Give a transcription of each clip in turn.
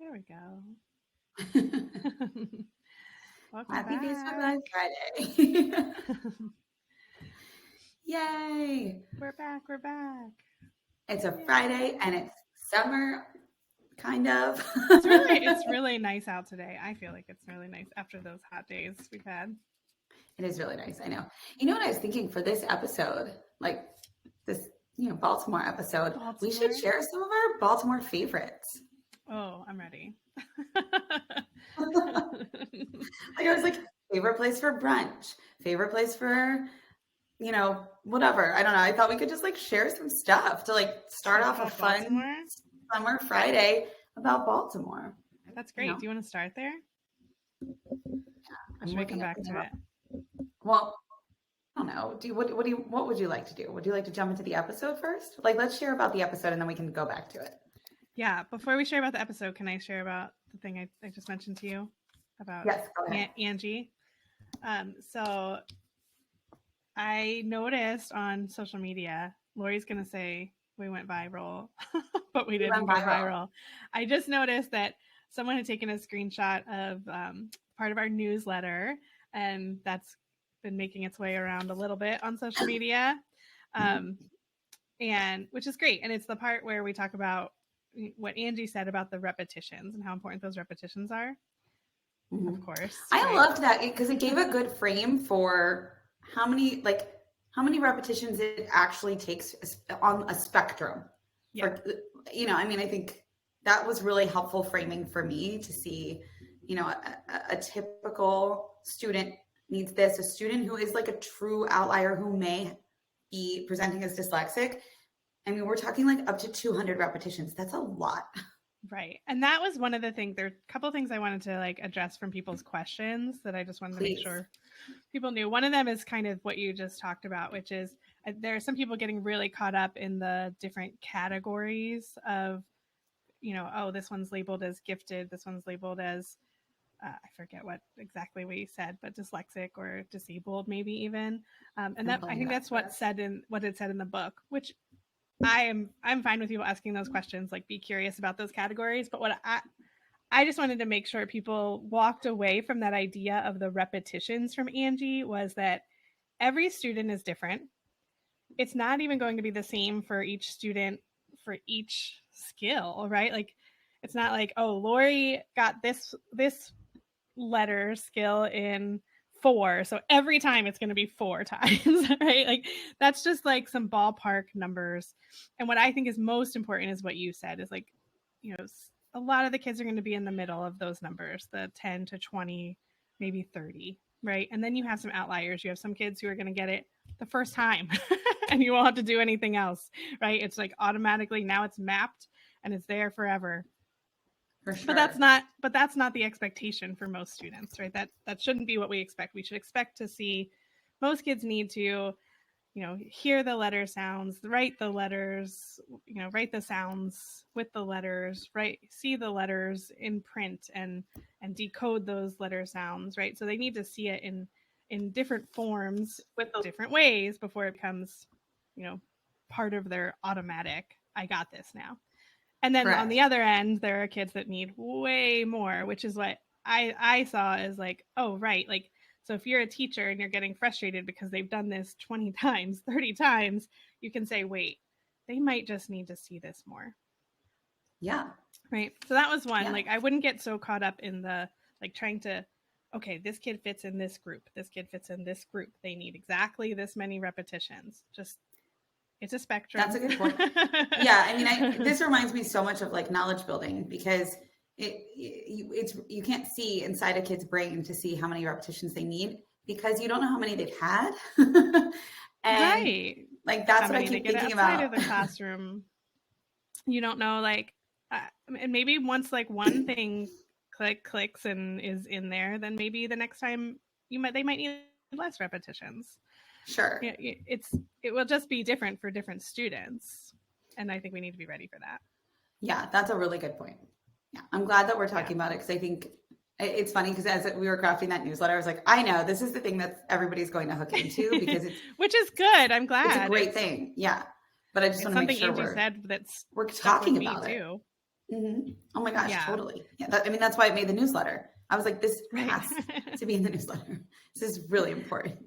There we go. Welcome Happy back. Facebook Live Friday. Yay. We're back. It's a Friday and it's summer, kind of. It's really nice out today. I feel like it's really nice after those hot days we've had. It is really nice. I know. You know what I was thinking for this episode, like this, Baltimore episode, we should share some of our Baltimore favorites. Oh, I'm ready. I was like, favorite place for brunch, favorite place for, whatever. I don't know. I thought we could just like share some stuff to like start off a fun summer Friday about Baltimore. That's great. Do you want to start there? Yeah, should we come back to it? Well, I don't know. What would you like to do? Would you like to jump into the episode first? Like, let's share about the episode and then we can go back to it. Yeah. Before we share about the episode, can I share about the thing I just mentioned to you about Angie? So I noticed on social media, Lori's going to say we went viral, but we didn't go viral. I just noticed that someone had taken a screenshot of part of our newsletter, and that's been making its way around a little bit on social media, and which is great. And it's the part where we talk about what Angie said about the repetitions and how important those repetitions are. Mm-hmm. Of course. I loved that because it gave a good frame for how many repetitions it actually takes on a spectrum. Yeah. I think that was really helpful framing for me to see, a typical student needs this, a student who is like a true outlier who may be presenting as dyslexic. I mean, we're talking like up to 200 repetitions. That's a lot. Right. And that was one of the things. There are a couple of things I wanted to like address from people's questions that I just wanted to make sure people knew. One of them is kind of what you just talked about, which is there are some people getting really caught up in the different categories of, this one's labeled as gifted. This one's labeled as, I forget what exactly we said, but dyslexic or disabled, maybe even. And that I think that's what it said in the book, which I'm fine with people asking those questions, like be curious about those categories. But what I just wanted to make sure people walked away from that idea of the repetitions from Angie was that every student is different. It's not even going to be the same for each student for each skill, right? Like it's not like, oh, Lori got this letter skill in 4, so every time it's going to be 4 times, right? Like that's just like some ballpark numbers. And what I think is most important is what you said is like, a lot of the kids are going to be in the middle of those numbers, the 10 to 20, maybe 30, right? And then you have some outliers. You have some kids who are going to get it the first time and you won't have to do anything else, right? It's like automatically now it's mapped and it's there forever. For sure. But that's not the expectation for most students, right? That shouldn't be what we expect. We should expect to see most kids need to, hear the letter sounds, write the letters, write the sounds with the letters, right? See the letters in print and decode those letter sounds, right? So they need to see it in different forms with different ways before it becomes, part of their automatic, I got this now. And then on the other end, there are kids that need way more, which is what I saw as like, oh, right. Like, so if you're a teacher and you're getting frustrated because they've done this 20 times, 30 times, you can say, wait, they might just need to see this more. Yeah. Right. So that was one. Yeah. Like, I wouldn't get so caught up in the, like, trying to, okay, this kid fits in this group. This kid fits in this group. They need exactly this many repetitions. Just, it's a spectrum. That's a good point. Yeah. I mean, this reminds me so much of like knowledge building because you can't see inside a kid's brain to see how many repetitions they need because you don't know how many they've had. And right. Like that's what I keep thinking about. Outside of the classroom, you don't know, like, and maybe once like one thing clicks and is in there, then maybe the next time they might need less repetitions. Sure. It will just be different for different students. And I think we need to be ready for that. Yeah, that's a really good point. Yeah, I'm glad that we're talking about it because I think it's funny because as we were crafting that newsletter, I was like, I know this is the thing that everybody's going to hook into because it's which is good. I'm glad. It's a great thing. Yeah. But I just want to make sure Angie said that's we're talking about it. too. Mm-hmm. Oh my gosh, Yeah. totally. Yeah, that's why I made the newsletter. I was like, this Right. has to be in the newsletter. This is really important.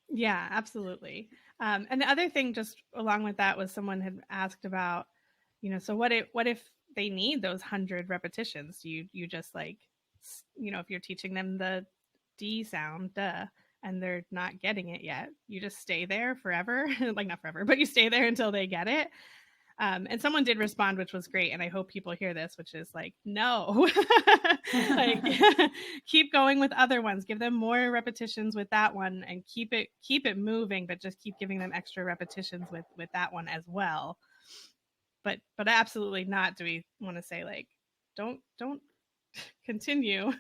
Yeah, absolutely. And the other thing just along with that was someone had asked about, so what if they need those 100 repetitions? You just like, if you're teaching them the D sound, duh, and they're not getting it yet, you just stay there forever, like not forever, but you stay there until they get it. And someone did respond, which was great. And I hope people hear this, which is like, no, like keep going with other ones, give them more repetitions with that one and keep it moving, but just keep giving them extra repetitions with that one as well. But absolutely not. Do we want to say like, don't continue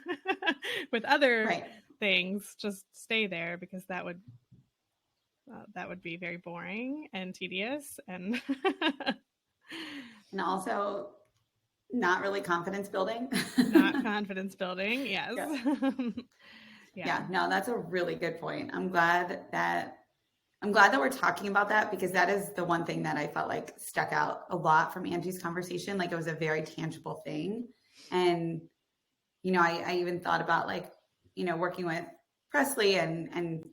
with other things, just stay there, because that would be very boring and tedious and also not really confidence building. Not confidence building. Yes. Yeah. No, that's a really good point. I'm glad that we're talking about that, because that is the one thing that I felt like stuck out a lot from Angie's conversation. Like it was a very tangible thing. And, I even thought about like, working with Presley and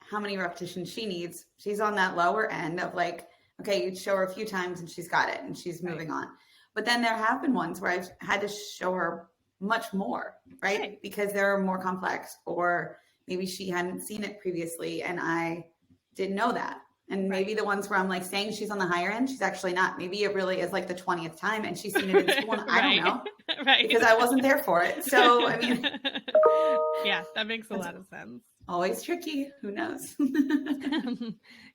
how many repetitions she needs. She's on that lower end of like, okay, you show her a few times and she's got it and she's moving on. But then there have been ones where I've had to show her much more, right? Because they're more complex, or maybe she hadn't seen it previously and I didn't know that. And maybe the ones where I'm like saying she's on the higher end, she's actually not. Maybe it really is like the 20th time and she's seen it in school and I don't know. Because I wasn't there for it. So, I mean. Yeah, that makes a lot of sense. Always tricky. Who knows?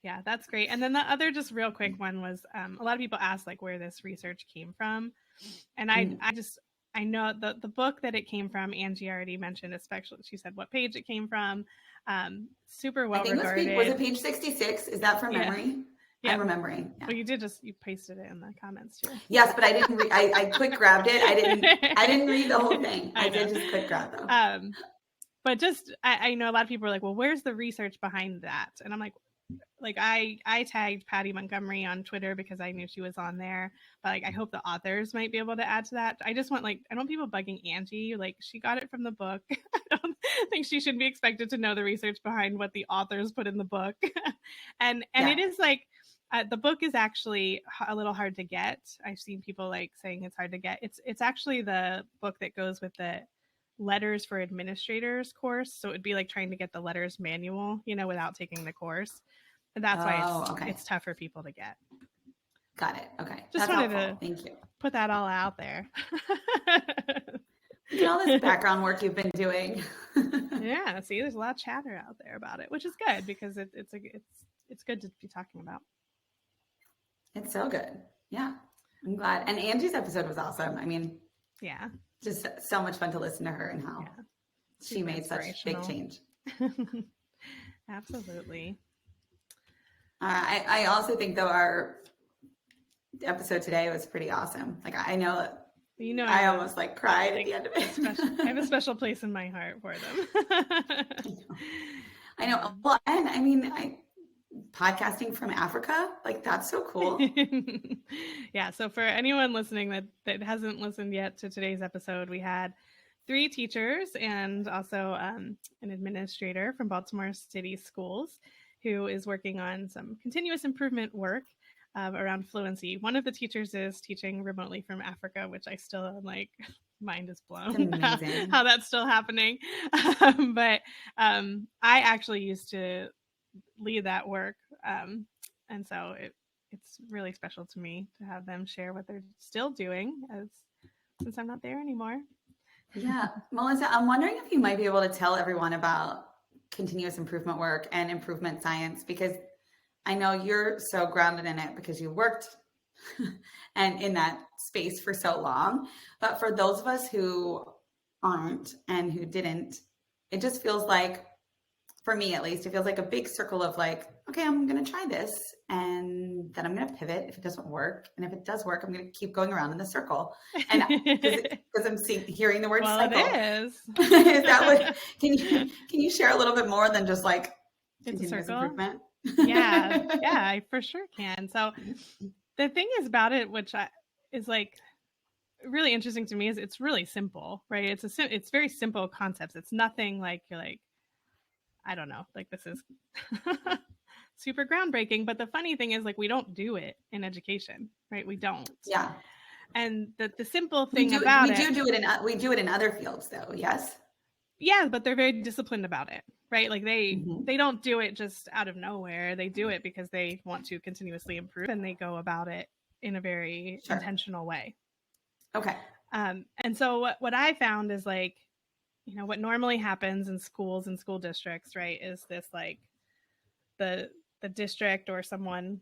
Yeah, that's great. And then the other just real quick one was a lot of people ask like where this research came from. And I know the book that it came from, Angie already mentioned, especially she said what page it came from. Super well regarded. Was it page 66? Is that from memory? Yeah. I'm remembering. Yeah. Well, you pasted it in the comments too. Yes, but I didn't read. I quick grabbed it. I didn't read the whole thing. I did just quick grab though. But just I know a lot of people are like, well, where's the research behind that? And I'm like I tagged Patty Montgomery on Twitter because I knew she was on there. But like I hope the authors might be able to add to that. I just want I don't want people bugging Angie. Like she got it from the book. I don't think she should be expected to know the research behind what the authors put in the book. and it is like the book is actually a little hard to get. I've seen people like saying it's hard to get. It's actually the book that goes with the letters for administrators course. So it'd be like trying to get the letters manual, without taking the course. And that's why it's tough for people to get. Got it. Okay. Just wanted to Thank you. Put that all out there. Look at all this background work you've been doing. Yeah. See, there's a lot of chatter out there about it, which is good because it's good to be talking about. It's so good. Yeah. I'm glad. And Angie's episode was awesome. I mean, yeah. Just so much fun to listen to her and how she made such big change. Absolutely. I also think though our episode today was pretty awesome. Like I know that I almost cried at the end of it. I have a special place in my heart for them. I know. Well, and I mean, podcasting from Africa, that's so cool. Yeah. So for anyone listening that hasn't listened yet to today's episode, we had 3 teachers and also an administrator from Baltimore City Schools who is working on some continuous improvement work around fluency. One of the teachers is teaching remotely from Africa, which I still am mind is blown how that's still happening. But I actually used to lead that work. And so it's really special to me to have them share what they're still doing since I'm not there anymore. Yeah. Melissa, I'm wondering if you might be able to tell everyone about continuous improvement work and improvement science, because I know you're so grounded in it because you worked and in that space for so long. But for those of us who aren't and who didn't, it just feels like, for me at least, it feels like a big circle of okay, I'm going to try this and then I'm going to pivot if it doesn't work. And if it does work, I'm going to keep going around in the circle. And because I'm hearing the word cycle. It is. Is that what, can you share a little bit more than just it's a circle? Improvement? Yeah, I for sure can. So the thing is about it, which is really interesting to me is it's really simple, right? It's very simple concepts. It's nothing like you're like, I don't know, like this is super groundbreaking. But the funny thing is, like, we don't do it in education, right? We don't. Yeah. And the simple We thing do about it we do it in other fields though. Yes. Yeah, but they're very disciplined about it, right? Like they don't do it just out of nowhere. They do it because they want to continuously improve, and they go about it in a very intentional way. Okay. And so what I found is, like, you know, what normally happens in schools and school districts, right, is this, like, the district or someone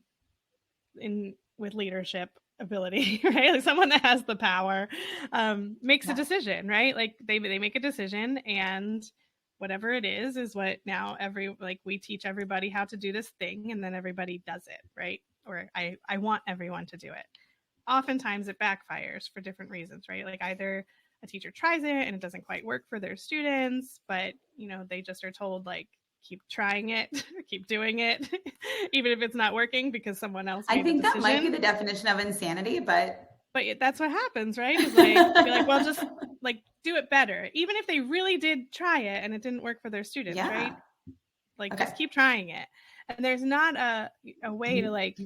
with leadership ability, right, like someone that has the power, makes a decision, right? Like they make a decision, and whatever it is what now we teach everybody how to do this thing, and then everybody does it, right? Or I want everyone to do it. Oftentimes it backfires for different reasons, right? Like either a teacher tries it and it doesn't quite work for their students, but, you know, they just are told, like, keep trying it, keep doing it, even if it's not working because someone else made I think a decision. That might be the definition of insanity, but that's what happens, right? Is like, you're like, well, just like do it better, even if they really did try it and it didn't work for their students, right? Like, just keep trying it. And there's not a way to, like,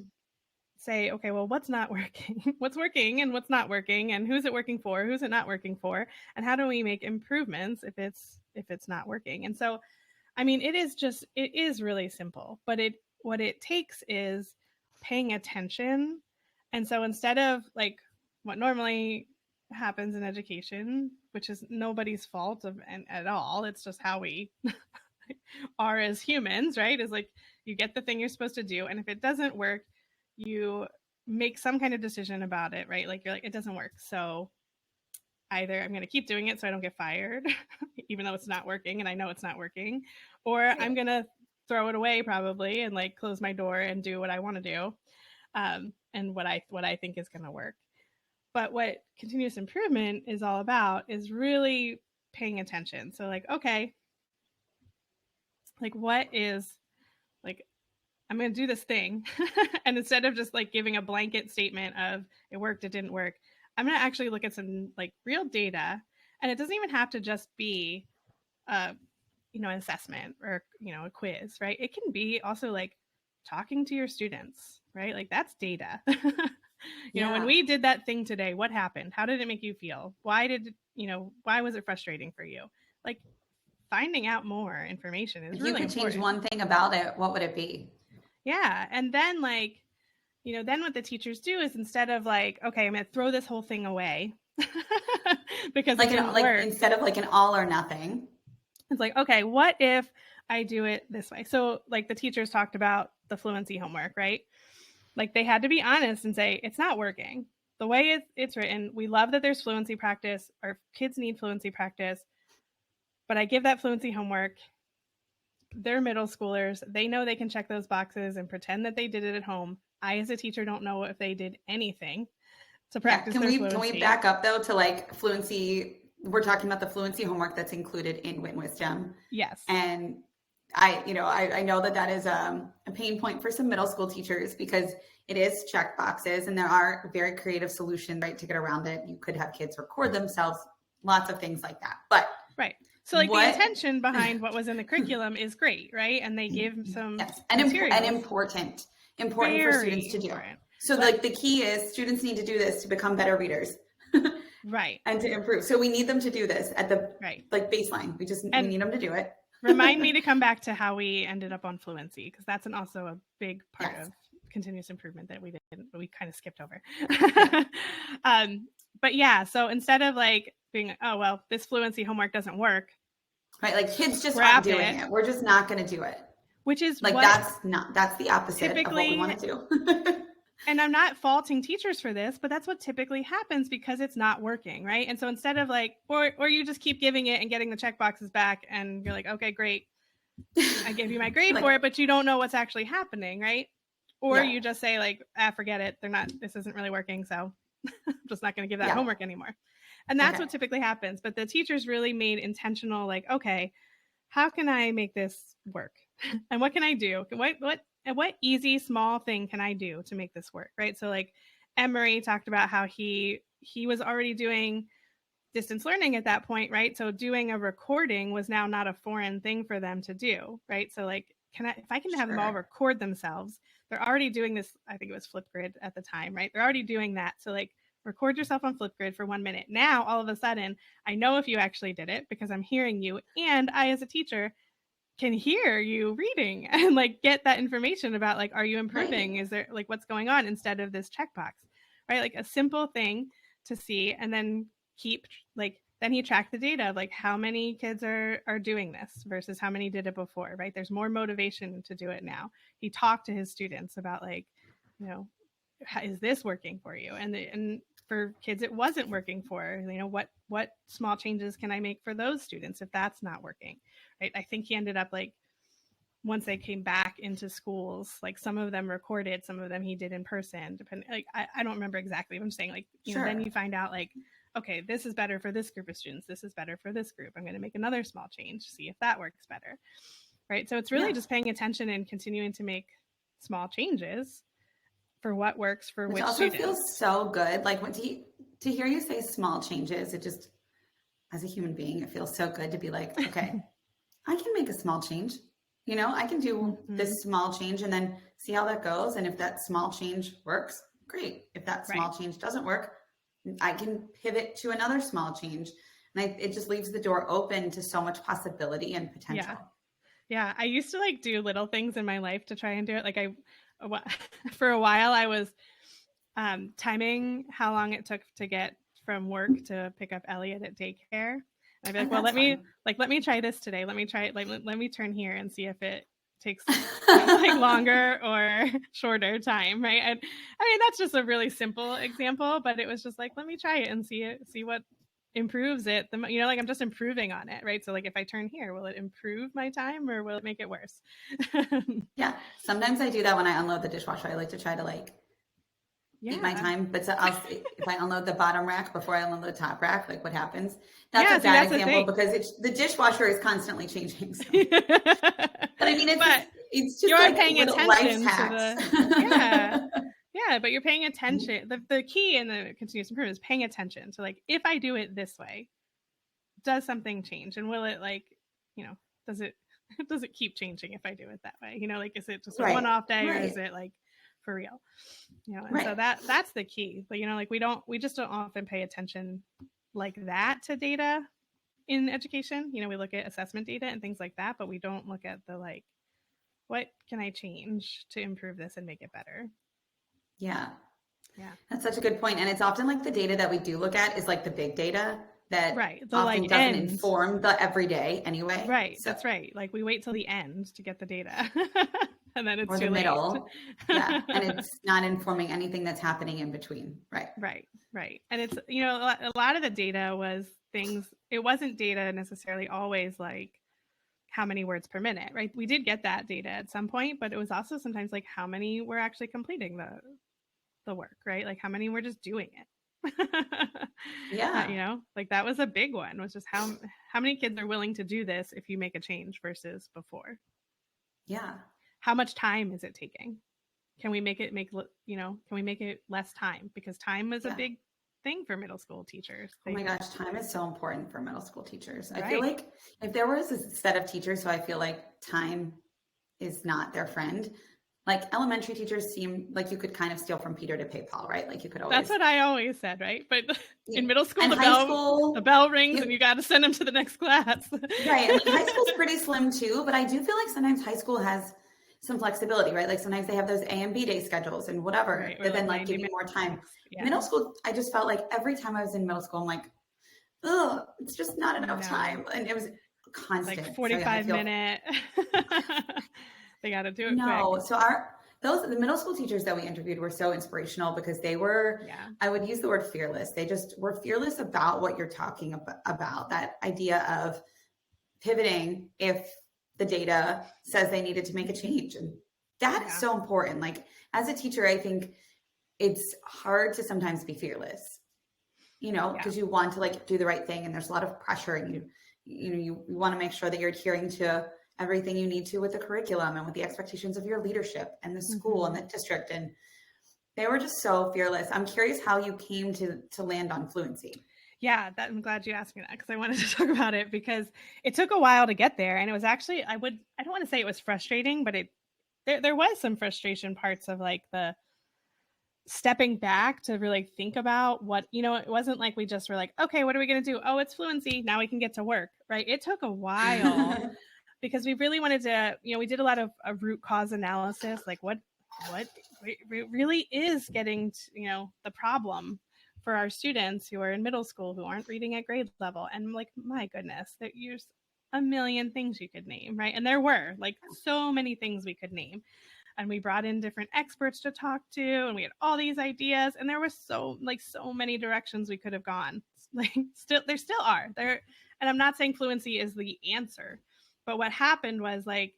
say, okay, well, what's not working, what's working and what's not working, and who's it working for, who's it not working for, and how do we make improvements if it's not working. And so, I mean, it is really simple, but what it takes is paying attention. And so instead of, like, what normally happens in education, which is nobody's fault at all, it's just how we are as humans, right? Is like, you get the thing you're supposed to do, and if it doesn't work, you make some kind of decision about it, right? Like, you're like, it doesn't work, so either I'm going to keep doing it so I don't get fired, even though it's not working and I know it's not working, or I'm going to throw it away probably and, like, close my door and do what I want to do, and what I think is going to work. But what continuous improvement is all about is really paying attention. So, like, okay, like, what is, like, I'm going to do this thing. And instead of just, like, giving a blanket statement of it worked, it didn't work, I'm going to actually look at some, like, real data. And it doesn't even have to just be, you know, an assessment or, you know, a quiz, right? It can be also, like, talking to your students, right? Like, that's data. You know, when we did that thing today, what happened? How did it make you feel? Why was it frustrating for you? Like, finding out more information is really important. If you could change one thing about it, what would it be? Yeah. And then, like, you know, then what the teachers do is, instead of, like, okay, I'm going to throw this whole thing away because it didn't work. Instead of, like, an all or nothing. It's like, okay, what if I do it this way? So, like, the teachers talked about the fluency homework, right? Like, they had to be honest and say, it's not working. The way it's written, we love that there's fluency practice. Our kids need fluency practice. But I give that fluency homework. They're middle schoolers. They know they can check those boxes and pretend that they did it at home. I, as a teacher, don't know if they did anything to practice their fluency. Can we back up, though, to, like, fluency? We're talking about the fluency homework that's included in Wit and Wisdom. Yes. And I know that is a pain point for some middle school teachers, because it is check boxes, and there are very creative solutions, right, to get around it. You could have kids record themselves, lots of things like that. But right. So, like, the intention behind what was in the curriculum is great, right? And they give some important for students to do. So, like, the key is students need to do this to become better readers. Right. And to improve. So we need them to do this at the like baseline. We need them to do it. Remind me to come back to how we ended up on fluency, because that's also a big part of continuous improvement that we kind of skipped over. But yeah, so instead of, like, being, oh, well, this fluency homework doesn't work. Right. Like, kids just aren't doing it. We're just not going to do it. Which is, like, that's the opposite of what we want to do. And I'm not faulting teachers for this, but that's what typically happens because it's not working, right? And so instead of, like, or you just keep giving it and getting the check boxes back, and you're like, okay, great, I gave you my grade for it, but you don't know what's actually happening, right? Or you just say, like, forget it, this isn't really working, so I'm just not going to give that homework anymore. And that's what typically happens. But the teachers really made intentional, like, okay, how can I make this work? And what can I do? What easy, small thing can I do to make this work, right? So, like, Emery talked about how he he was already doing distance learning at that point, right? So doing a recording was now not a foreign thing for them to do, right? So like, if I can have them all record themselves, they're already doing this. I think it was Flipgrid at the time, right? They're already doing that. So like, record yourself on Flipgrid for 1 minute. Now, all of a sudden, I know if you actually did it because I'm hearing you, and I, as a teacher, can hear you reading and like get that information about like, are you improving? Is there like, what's going on, instead of this checkbox, right? Like a simple thing to see, and then keep like, then he tracked the data of like how many kids are doing this versus how many did it before, right? There's more motivation to do it now. He talked to his students about like, you know, is this working for you? And for kids it wasn't working for, you know, what small changes can I make for those students if that's not working, right? I think he ended up like, once they came back into schools, like some of them recorded, some of them he did in person, depending, like I don't remember exactly, but I'm saying like, you know, then you find out like, okay, this is better for this group of students, this is better for this group, I'm going to make another small change, see if that works better, right? So it's really just paying attention and continuing to make small changes for what works for which also students. Feels so good. Like when to hear you say small changes, it just, as a human being, it feels so good to be like, okay, I can make a small change. You know, I can do this small change and then see how that goes. And if that small change works, great. If that small change doesn't work, I can pivot to another small change. And it just leaves the door open to so much possibility and potential. Yeah. I used to like do little things in my life to try and do it. Like for a while I was timing how long it took to get from work to pick up Elliot at daycare. And I'd be like, well, let me try this today. Let me try it. Like, let me turn here and see if it takes like longer or shorter time. Right. And I mean, that's just a really simple example, but it was just like, let me try it and see what improves it. You know, like I'm just improving on it. Right. So like if I turn here, will it improve my time or will it make it worse? Yeah. Sometimes I do that when I unload the dishwasher. I like to try to like eat my time, but if I unload the bottom rack before I unload the top rack, like what happens? That's a bad example because the dishwasher is constantly changing. So. But I mean, it's just you're like paying attention to yeah, but you're paying attention. The key in the continuous improvement is paying attention to like, if I do it this way, does something change? And will it like, you know, does it keep changing if I do it that way? You know, like, is it just a one-off day or is it like for real? You know, and so that's the key. But you know, like we just don't often pay attention like that to data in education. You know, we look at assessment data and things like that, but we don't look at the like, what can I change to improve this and make it better? Yeah. That's such a good point. And it's often like the data that we do look at is like the big data that often doesn't inform the everyday anyway. Right. So, that's right. Like we wait till the end to get the data. And then it's or too the middle. Yeah. And it's not informing anything that's happening in between. Right. And it's, you know, a lot of the data was things, it wasn't data necessarily always like how many words per minute, right? We did get that data at some point, but it was also sometimes like how many were actually completing the work, right? Like how many were just doing it. You know, like that was a big one, was just how many kids are willing to do this if you make a change versus before. Yeah. How much time is it taking? Can we make it less time? Because time is a big thing for middle school teachers. Oh my gosh, time is so important for middle school teachers. I feel like if there was a set of teachers who I feel like time is not their friend, like elementary teachers seem like you could kind of steal from Peter to pay Paul, right? Like you could always. That's what I always said, right? But in middle school, the bell rings and you got to send them to the next class. Right. I mean, high school's pretty slim too, but I do feel like sometimes high school has some flexibility, right? Like sometimes they have those A and B day schedules and whatever, that then like give you more time. Yeah. Middle school, I just felt like every time I was in middle school, I'm like, oh, it's just not enough time. And it was constant. Like 45 minute. They got to do it quick. So the middle school teachers that we interviewed were so inspirational because they were, I would use the word fearless. They just were fearless about what you're talking about, that idea of pivoting if the data says they needed to make a change. And that is so important. Like as a teacher, I think it's hard to sometimes be fearless, you know, because you want to like do the right thing and there's a lot of pressure and you want to make sure that you're adhering to everything you need to with the curriculum and with the expectations of your leadership and the school and the district. And They were just so fearless. I'm curious how you came to land on Fluency. Yeah, I'm glad you asked me that, because I wanted to talk about it, because it took a while to get there. And it was actually, I don't want to say it was frustrating, but there was some frustration parts of like the stepping back to really think about what, it wasn't like we just were like, okay, what are we going to do? Oh, it's Fluency. Now we can get to work, right? It took a while because we really wanted to, we did a lot of root cause analysis, like what really is getting to, the problem for our students who are in middle school who aren't reading at grade level. And like, my goodness, there's a million things you could name, right? And there were like so many things we could name. And we brought in different experts to talk to, and we had all these ideas, and there was so many directions we could have gone. Like there still are there. And I'm not saying Fluency is the answer, but what happened was like,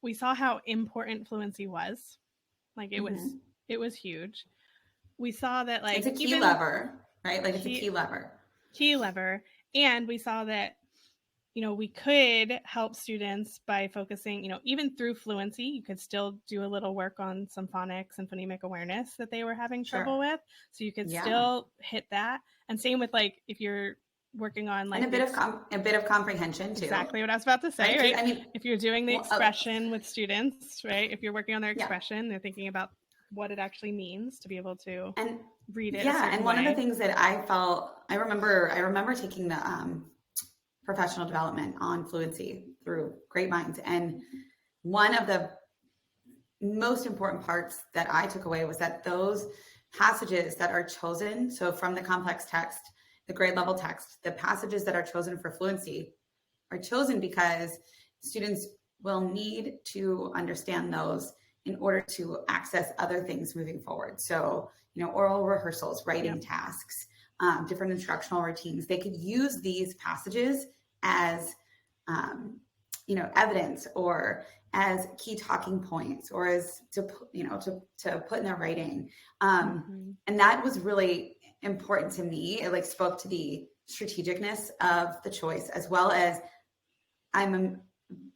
we saw how important Fluency was. Like it was huge. We saw that like it's a key lever, right? Like it's a key lever. And we saw that, we could help students by focusing, even through Fluency, you could still do a little work on some phonics and phonemic awareness that they were having trouble with. So you could still hit that. And same with like, if you're working on like and a bit of comprehension too. Exactly what I was about to say, right? I mean, if you're doing the expression with students, right? If you're working on their expression, they're thinking about what it actually means to be able to read it. Yeah, and one of the things that I remember taking the professional development on Fluency through Great Minds, and one of the most important parts that I took away was that those passages that are chosen, so from the complex text, the grade level text, the passages that are chosen for Fluency are chosen because students will need to understand those in order to access other things moving forward. So, oral rehearsals, writing tasks, different instructional routines. They could use these passages as, evidence or as key talking points or as to put in their writing. And that was really important to me. It like spoke to the strategicness of the choice, as well as I'm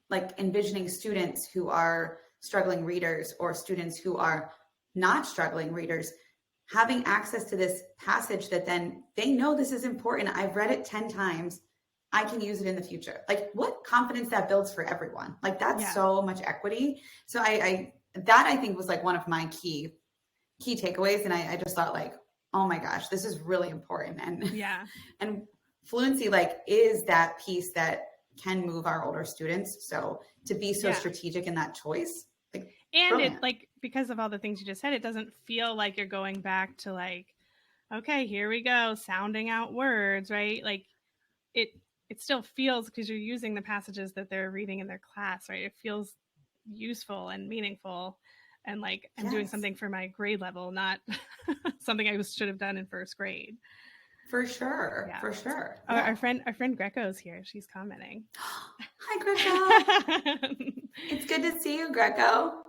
like envisioning students who are struggling readers or students who are not struggling readers having access to this passage that then they know this is important. I've read it 10 times. I can use it in the future. Like what confidence that builds for everyone. Like that's so much equity. So I think was like one of my key takeaways. And I just thought like, oh my gosh, this is really important. And Fluency like is that piece that can move our older students. So to be so strategic in that choice. And brilliant. It like, because of all the things you just said, it doesn't feel like you're going back to like, okay, here we go, sounding out words, right? Like it still feels, because you're using the passages that they're reading in their class, right? It feels useful and meaningful, and like I'm doing something for my grade level, not something I should have done in first grade. For sure. Oh, our friend Greco's here. She's commenting. Hi, Greco. It's good to see you, Greco.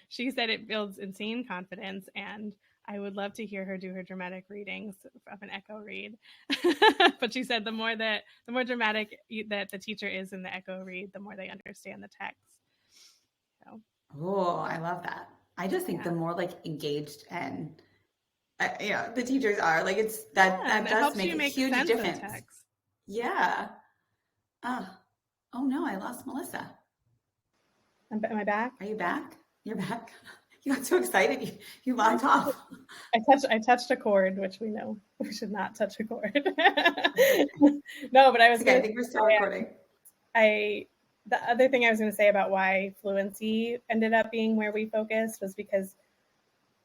She said it builds insane confidence, and I would love to hear her do her dramatic readings of an echo read. But she said the more dramatic that the teacher is in the echo read, the more they understand the text. So. Oh, I love that. I just think the more like engaged and the teachers are, like it's that does make a huge difference. Yeah. Oh no, I lost Melissa. Am I back? Are you back? You're back. You got so excited. You logged off. I touched a chord, which we know we should not touch a chord. No, but I was okay. I think we're still recording. The other thing I was going to say about why Fluency ended up being where we focused was because,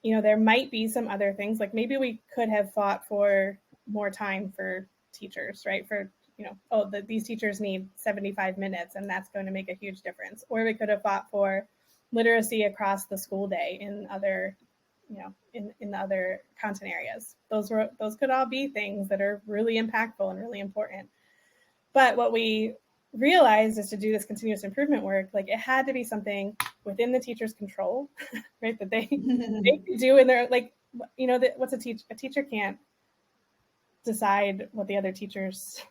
there might be some other things, like maybe we could have fought for more time for teachers, right? For, these teachers need 75 minutes and that's going to make a huge difference. Or we could have fought for literacy across the school day in other, in the other content areas. Those could all be things that are really impactful and really important. But what we realized is to do this continuous improvement work, like it had to be something within the teacher's control, right? That they could do in their, like, what's a teacher can't decide what the other teachers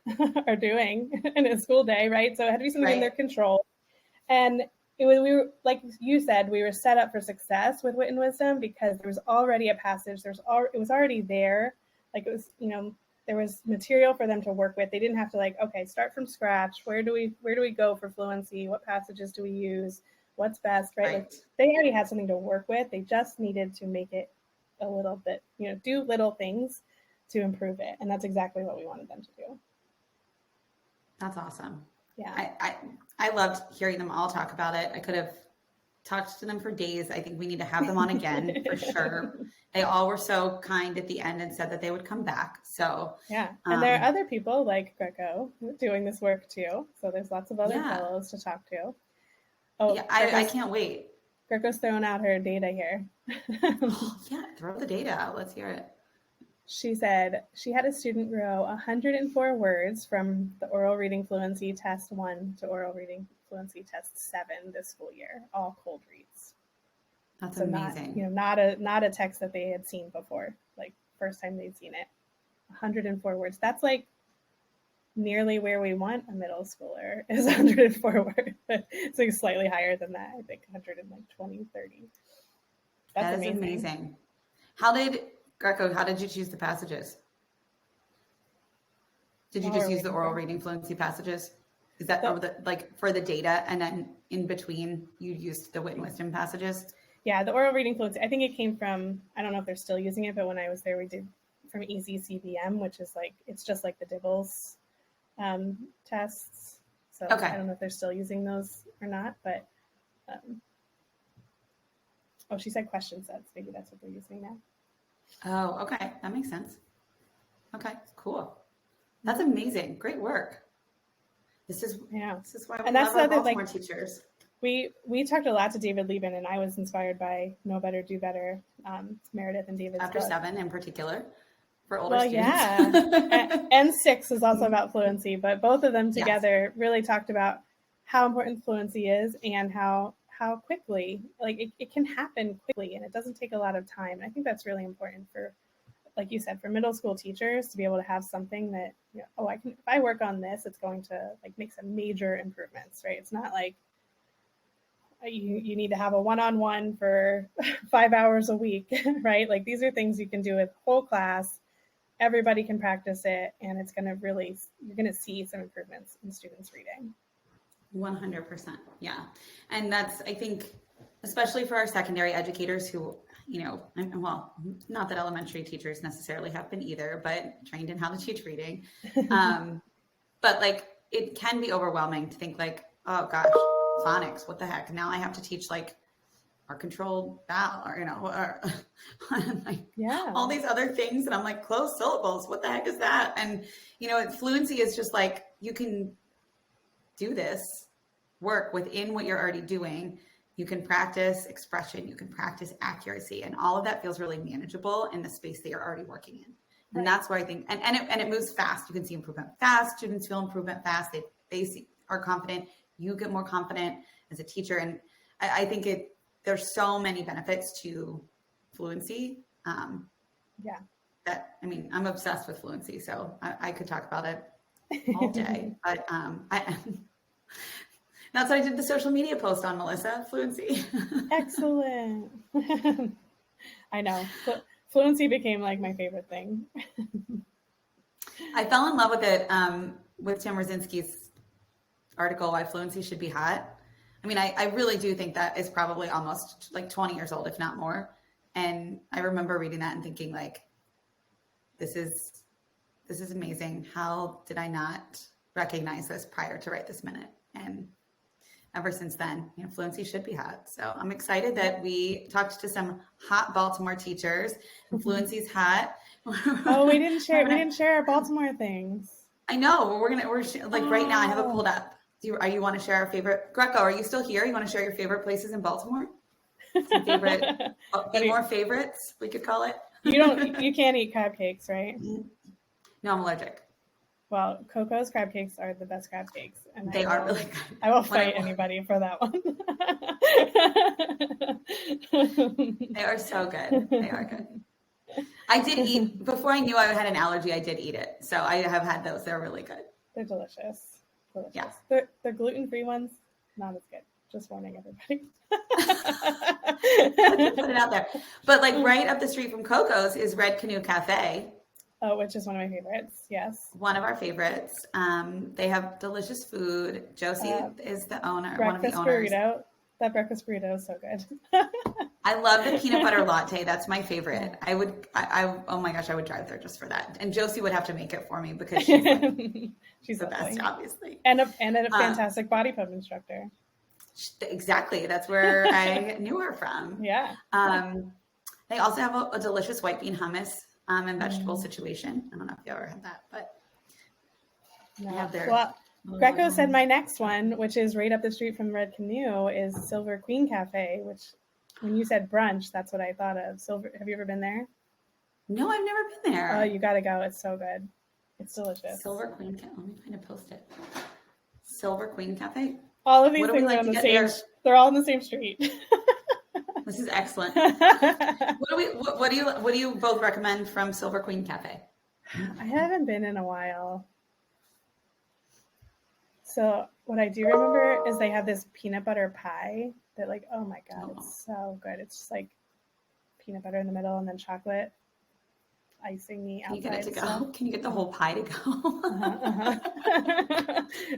are doing in a school day, right? So it had to be something in their control. And we were, like you said, we were set up for success with Wit and Wisdom because there was already a passage. It was already there. Like it was, there was material for them to work with. They didn't have to like, okay, start from scratch. Where do we go for fluency? What passages do we use? What's best, right? Like, they already had something to work with. They just needed to make it a little bit, do little things to improve it. And that's exactly what we wanted them to do. That's awesome. Yeah. I loved hearing them all talk about it. I could have talked to them for days. I think we need to have them on again for sure. They all were so kind at the end and said that they would come back. So yeah. And there are other people like Greco doing this work too. So there's lots of other fellows to talk to. Oh, yeah, I can't wait. Greco's throwing out her data here. Yeah, throw the data out. Let's hear it. She said she had a student grow 104 words from the oral reading fluency test 1 to oral reading fluency test 7 this school year, all cold reads. That's amazing. Not a text that they had seen before, like first time they'd seen it. 104 words. That's like nearly where we want a middle schooler is 104 words. It's like slightly higher than that. I think 120, 30. That's amazing. Greco, how did you choose the passages? Did you just use the oral reading fluency passages? Is that for the data, and then in between you used the Wit and Wisdom passages? Yeah, the oral reading fluency. I think it came from, I don't know if they're still using it, but when I was there, we did from Easy CBM, which is like, it's just like the Dibbles tests. So I don't know if they're still using those or not, but she said question sets. Maybe that's what they're using now. Oh, okay. That makes sense. Okay, cool. That's amazing. Great work. This is why we love our Baltimore teachers. We talked a lot to David Lieben, and I was inspired by Know Better, Do Better, Meredith and David's Chapter book. 7 in particular for older students. Yeah. and 6 is also about fluency, but both of them together really talked about how important fluency is and how quickly, like it can happen quickly and it doesn't take a lot of time. I think that's really important for, like you said, for middle school teachers to be able to have something that, if I work on this, it's going to like make some major improvements, right? It's not like you need to have a one-on-one for 5 hours a week, right? Like these are things you can do with whole class. Everybody can practice it, and it's going to you're going to see some improvements in students reading. 100%. Yeah. And that's, I think, especially for our secondary educators who, well, not that elementary teachers necessarily have been either, but trained in how to teach reading. But like, it can be overwhelming to think like, oh gosh, phonics, what the heck? Now I have to teach like our controlled vowel or, all these other things. And I'm like, closed syllables, what the heck is that? And, fluency is just like, you can do this work within what you're already doing. You can practice expression, you can practice accuracy, and all of that feels really manageable in the space that you're already working in. And that's where I think, and it moves fast. You can see improvement fast. Students feel improvement fast. They are confident. You get more confident as a teacher. And I think there's so many benefits to fluency. I'm obsessed with fluency, so I could talk about it all day, but that's what I did the social media post on, Melissa. Fluency. Excellent. I know. Fluency became like my favorite thing. I fell in love with it with Tim Rosinski's article, Why Fluency Should Be Hot. I mean, I really do think that is probably almost like 20 years old, if not more. And I remember reading that and thinking like, this is amazing. How did I not recognize this prior to right this minute? And ever since then, fluency should be hot. So I'm excited that we talked to some hot Baltimore teachers. Fluency's hot. Oh, we didn't share our Baltimore things. I know. We're right now I have it pulled up. You want to share our favorite? Greco, are you still here? You want to share your favorite places in Baltimore? Some favorite, more favorites, we could call it. You can't eat crab cakes, right? No, I'm allergic. Well, Coco's crab cakes are the best crab cakes. And they are really good. I will fight anybody for that one. They are so good. They are good. I did eat, before I knew I had an allergy, I did eat it. So I have had those. They're really good. They're delicious. Yeah. The gluten-free ones, not as good. Just warning everybody. Put it out there. But like right up the street from Coco's is Red Canoe Cafe. Oh, which is one of my favorites. Yes. One of our favorites. They have delicious food. Josie is the owner. One of the owners. Burrito. That breakfast burrito is so good. I love the peanut butter latte. That's my favorite. Oh my gosh, I would drive there just for that. And Josie would have to make it for me because she's like, she's the best, obviously. And a fantastic body pump instructor. Exactly. That's where I knew her from. Yeah. They also have a delicious white bean hummus and vegetable situation. I don't know if you ever had that, but no. I have their. Well, Greco said my next one, which is right up the street from Red Canoe, is Silver Queen Cafe, which when you said brunch, that's what I thought of. Have you ever been there? No, I've never been there. Oh, you got to go. It's so good. It's delicious. Silver Queen Cafe. Let me find a post-it. Silver Queen Cafe. All of these things are on the same. They're all on the same street. This is excellent. What do you both recommend from Silver Queen Cafe? I haven't been in a while. So what I do remember is they have this peanut butter pie that like, oh my God, it's so good. It's just like peanut butter in the middle and then chocolate icing the outside. Can you get it to go? Can you get the whole pie to go?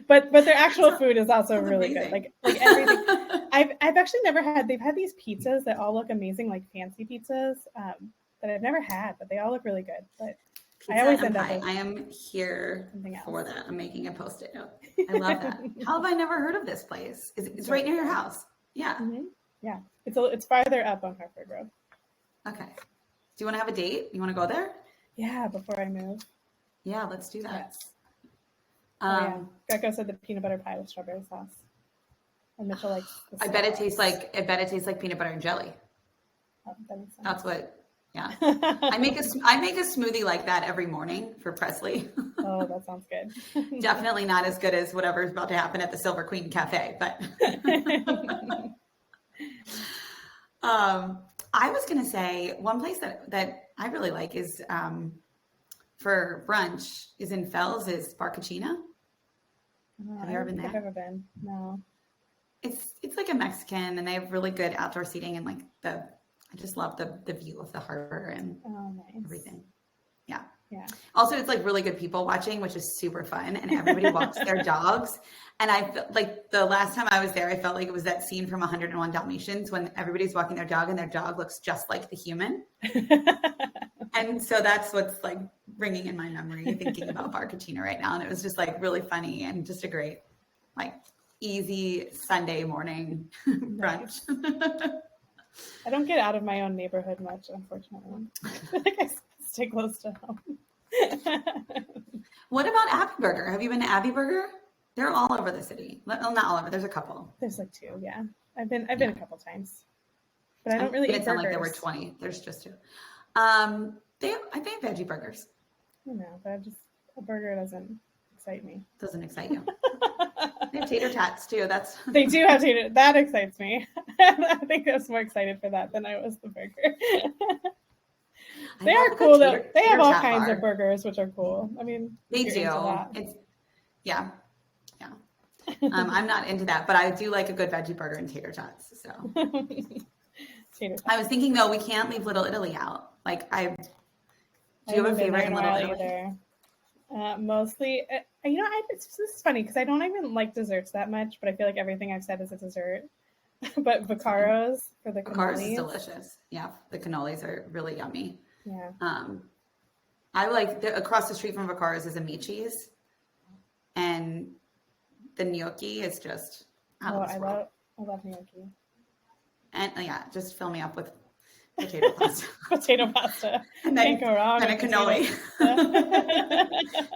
But their actual food is also really good. Like everything. I've actually never had. They've had these pizzas that all look amazing, like fancy pizzas that I've never had, but they all look really good. But Pizza I always end up. I am here for that. I'm making a Post-it note. I love that. How have I never heard of this place? It's right near your house. Yeah. Mm-hmm. Yeah. It's farther up on Hartford Road. Okay. Do you want to have a date? You want to go there? Yeah, before I move. Yeah, let's do that. Yes. Greco said the peanut butter pie with strawberry sauce. And Mitchell likes the I bet it tastes like peanut butter and jelly. Oh, that makes sense. That's what. Yeah. I make a smoothie like that every morning for Presley. Oh, that sounds good. Definitely not as good as whatever's about to happen at the Silver Queen Cafe, but I was going to say one place that I really like is for brunch is in Fells is Barcachina. Have you ever been there? I've never been. No. It's like a Mexican and they have really good outdoor seating and like I just love the view of the harbor and everything. Yeah. Yeah. Also, it's like really good people watching, which is super fun. And everybody walks their dogs. And I felt like the last time I was there, I felt like it was that scene from 101 Dalmatians when everybody's walking their dog and their dog looks just like the human. And so that's what's like ringing in my memory, thinking about Barcachina right now. And it was just like really funny and just a great, like easy Sunday morning brunch. I don't get out of my own neighborhood much, unfortunately. I feel like I stay close to home. What about Abbey Burger? Have you been to Abbey Burger? They're all over the city. Well, not all over. There's a couple. There's like two, yeah. I've been a couple times, but I don't really eat burgers. It sounded like there were 20. There's just two. They have veggie burgers. I know, but a burger doesn't excite me. Doesn't excite you. They have tater tots too. They do have tater. That excites me. I think I was more excited for that than I was the burger. They are cool though. They have all kinds of burgers, which are cool. I mean, they do. Yeah. I'm not into that, but I do like a good veggie burger and tater tots. So I was thinking though, we can't leave Little Italy out. Like do you have a favorite in Little Italy? Either. Mostly, this is funny because I don't even like desserts that much, but I feel like everything I've said is a dessert. But Vaccaro's for the cannolis. Vaccaro's is delicious. Yeah, the cannolis are really yummy. Yeah. I like across the street from Vaccaro's is Amici's, and the gnocchi is just I love gnocchi. And just fill me up with potato pasta. Potato pasta. And then a cannoli.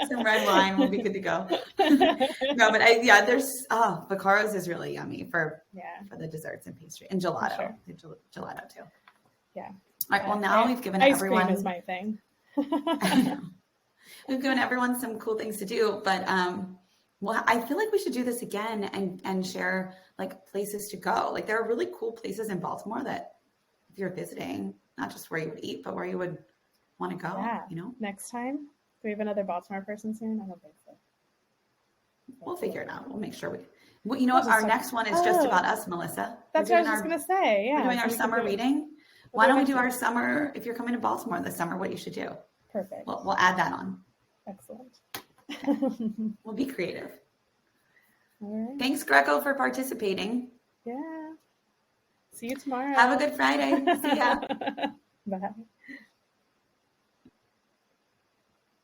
Some red wine will be good to go. No, but there's Vaccaro's is really yummy for the desserts and pastry and gelato. Sure. Gelato too. Yeah. All right. Well, now we've given ice everyone. Cream is my thing. We've given everyone some cool things to do, but I feel like we should do this again and share like places to go. Like there are really cool places in Baltimore that if you're visiting, not just where you would eat, but where you would want to go. Yeah. Next time, do we have another Baltimore person soon? I don't think so. We'll figure it out. We'll make sure Well, you know what? Our next one is just about us, Melissa. That's what I was just going to say. Yeah. We're doing our summer reading. Why don't we do our summer? If you're coming to Baltimore this summer, what you should do. Perfect. We'll add that on. Excellent. Okay. We'll be creative. All right. Thanks, Greco, for participating. Yeah. See you tomorrow. Have a good Friday. See ya.